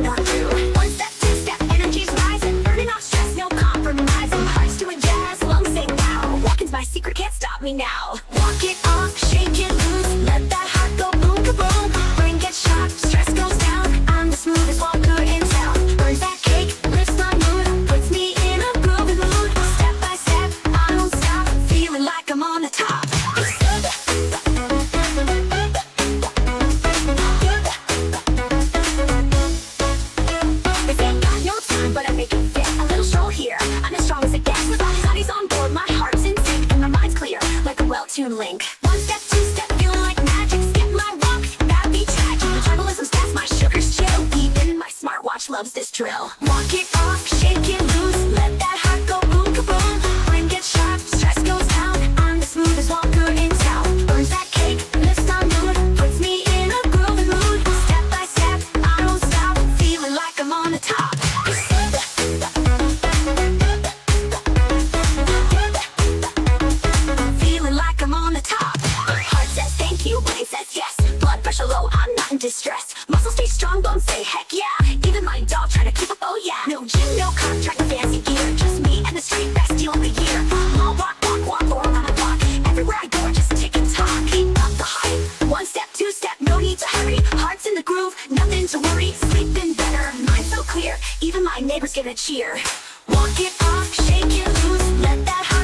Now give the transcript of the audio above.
not do. One step, two step, energy's rising, burning off stress, no compromising. Hearts doing jazz, lungs sing now. Walking's my secret, can't stop me now. Walk it off, shake it loose, let that heart go boom, kaboom. Brain gets sharp, stress goes down. I'm the smoothest walker in town. Burns that cake, lifts my mood, puts me in a groovy mood. Step by step, I don't stop, feeling like I'm on the top. But I make it fit, a little stroll here. I'm as strong as it gets, my body's on board, my heart's in sync, and my mind's clear, like a well-tuned link. One step, two step, feeling like magic, skip my walk, that beat tragic. Metabolism's fast, my sugar's chill, even my smartwatch loves this drill. Walk it off, shake it loose, let that heart go boom, kaboom. Brain gets sharp, stress goes down, I'm the smoothest walker in town. Burns that cake, lifts my mood, puts me in a groovy mood. Step by step, I don't stop, feeling like I'm on the top. Feeling like I'm on the top. Heart says thank you, brain says yes. Blood pressure low, I'm not in distress. Muscles stay strong, bones say heck yeah. Even my dog trying to keep up, oh yeah. No gym, no contract, no fancy gear. Just me and the street, best deal of the year. I'll walk, or around the block. Everywhere I go, I just tick and talk. Keep up the hype. One step, two step, no need to hurry. Heart's in the groove, nothing to worry. Sleeping better, mind so clear. Even my neighbors give a cheer. Walk it off, shake it loose, let that heart